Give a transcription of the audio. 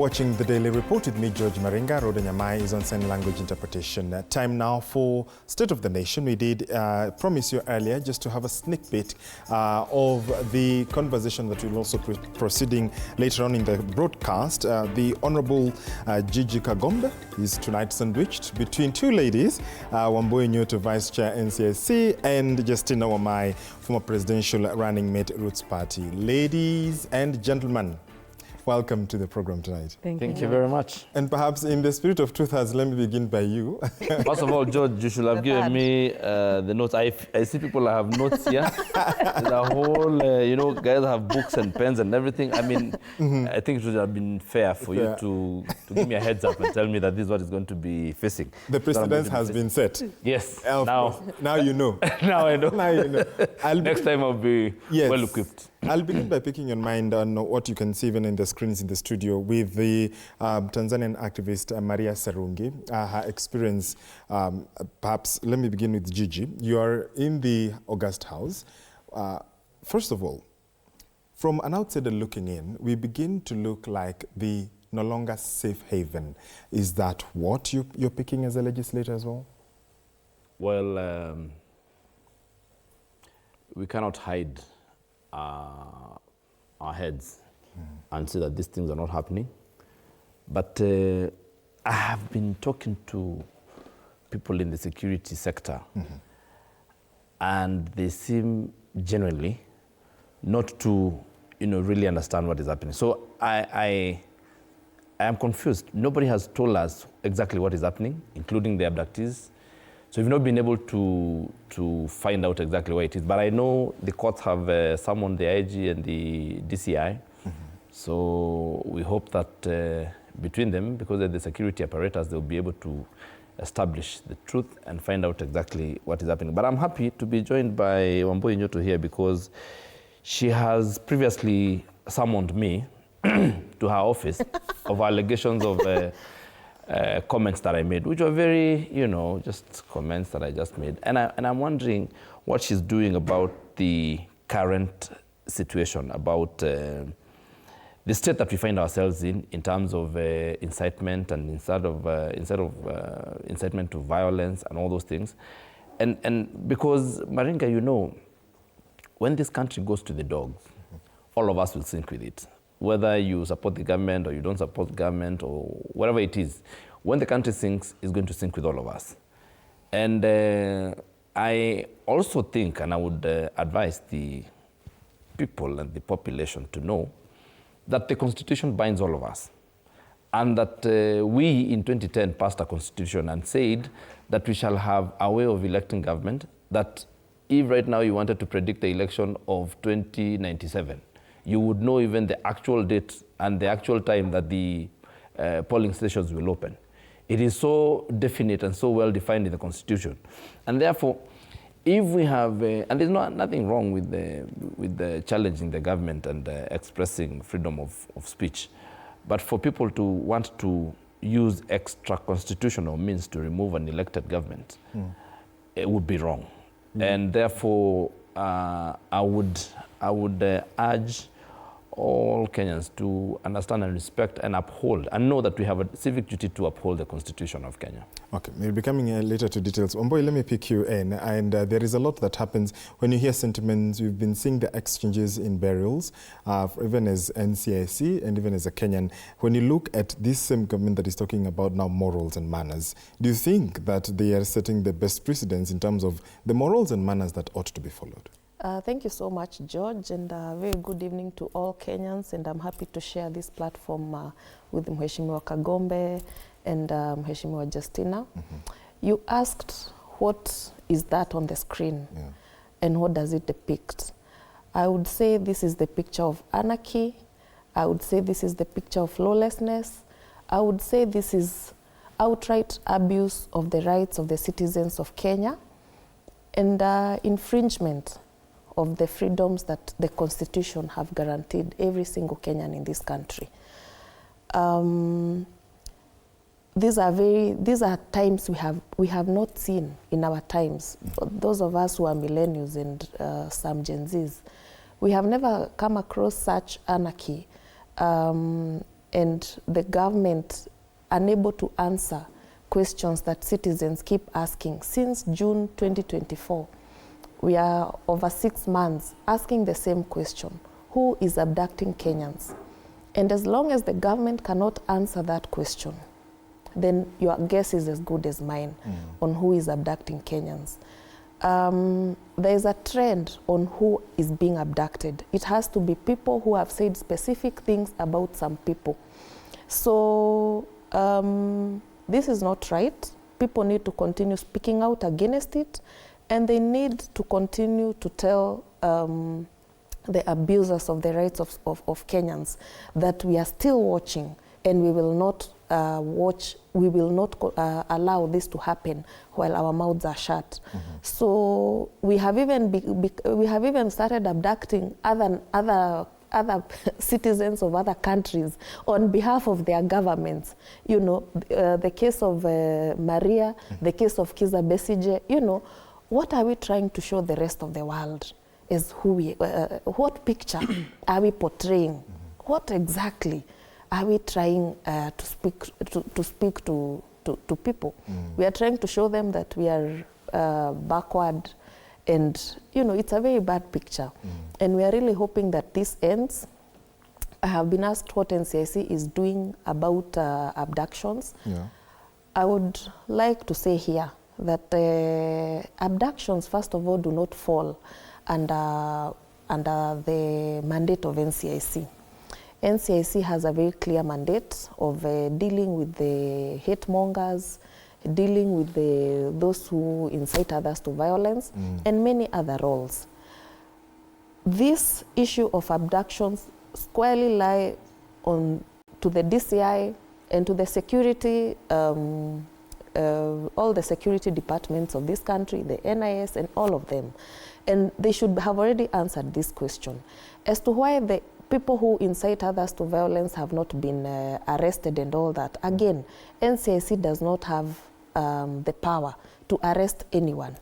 Watching the Daily Report with me, George Maringa. Roda Nyamai is on sign language interpretation. Time now for State of the Nation. We did promise you earlier just to have a sneak peek of the conversation that will also be proceeding later on in the broadcast. The Honorable Gigi Kagombe is tonight sandwiched between two ladies, Wambui Nyutu, Vice Chair NCIC, and Justina Wamai, former presidential running mate Roots Party. Ladies and gentlemen, welcome to the program tonight. Thank you very much. And perhaps in the spirit of 2000, let me begin by you. First of all, George, you should have given me the notes. I see people have notes here. The whole, you know, guys have books and pens and everything. I mean, I think it should have been fair for you to give me a heads up and tell me that this is what is going to be facing. The precedence has been set. Yes. Now you know. Now I know. Now you know. Next time I'll be well equipped. I'll begin by picking your mind on what you can see even in the screens in the studio with the Tanzanian activist Maria Sarungi, her experience. Perhaps let me begin with Gigi. You are in the August House. First of all, from an outsider looking in, we begin to look like the no longer safe haven. Is that what you're picking as a legislator as well? Well, we cannot hide our heads and say that these things are not happening. But I have been talking to people in the security sector, and they seem genuinely not to, really understand what is happening. So I am confused. Nobody has told us exactly what is happening, including the abductees. So we've not been able to find out exactly where it is. But I know the courts have summoned the IG and the DCI. So we hope that between them, because they're the security apparatus, they'll be able to establish the truth and find out exactly what is happening. But I'm happy to be joined by Wambui Nyutu here because she has previously summoned me to her office of allegations of comments that I made, which were very, just comments that I just made. And I'm wondering what she's doing about the current situation, about the state that we find ourselves in terms of incitement and instead of incitement to violence and all those things. And because, Maringa, when this country goes to the dogs, all of us will sink with it. Whether you support the government or you don't support the government or whatever it is, when the country sinks, it's going to sink with all of us. And I also think, and I would advise the people and the population to know that the Constitution binds all of us. And that we in 2010 passed a Constitution and said that we shall have a way of electing government, that if right now you wanted to predict the election of 2097, you would know even the actual date and the actual time that the polling stations will open. It is so definite and so well defined in the Constitution. And therefore, if we have, and there's nothing wrong with the challenging the government and expressing freedom of speech, but for people to want to use extra constitutional means to remove an elected government, it would be wrong. And therefore, I would urge all Kenyans to understand and respect and uphold and know that we have a civic duty to uphold the Constitution of Kenya. Okay, we'll be coming later to details. Wambui, let me pick you in. And there is a lot that happens when you hear sentiments. We've been seeing the exchanges in burials, even as NCIC and even as a Kenyan. When you look at this same government that is talking about now morals and manners, do you think that they are setting the best precedents in terms of the morals and manners that ought to be followed? Thank you so much, George, and very good evening to all Kenyans. And I'm happy to share this platform with Mheshimiwa Kagombe and Mheshimiwa Justina. You asked what is that on the screen and what does it depict? I would say this is the picture of anarchy. I would say this is the picture of lawlessness. I would say this is outright abuse of the rights of the citizens of Kenya and infringement of the freedoms that the Constitution have guaranteed every single Kenyan in this country. These are times we have not seen in our times. Those of us who are millennials and some Gen Zs, we have never come across such anarchy and the government unable to answer questions that citizens keep asking. Since June 2024, we are over 6 months asking the same question: who is abducting Kenyans? And as long as the government cannot answer that question, then your guess is as good as mine on who is abducting Kenyans. There is a trend on who is being abducted. It has to be people who have said specific things about some people. So this is not right. People need to continue speaking out against it, and they need to continue to tell the abusers of the rights of Kenyans that we are still watching, and we will not allow this to happen while our mouths are shut. So we have even started abducting other citizens of other countries on behalf of their governments. You know, the case of Maria, the case of Kiza Besije. You know, what are we trying to show the rest of the world? Is who we, what picture are we portraying? What exactly are we trying to speak to people? We are trying to show them that we are backward, and you know, it's a very bad picture. And we are really hoping that this ends. I have been asked what NCIC is doing about abductions. Yeah. I would like to say here that abductions, first of all, do not fall under the mandate of NCIC. NCIC has a very clear mandate of dealing with the hate mongers, dealing with those who incite others to violence, and many other roles. This issue of abductions squarely lie to the DCI and to the security, all the security departments of this country, the NIS and all of them. And they should have already answered this question as to why the people who incite others to violence have not been arrested and all that. Again, NCIC does not have the power to arrest anyone.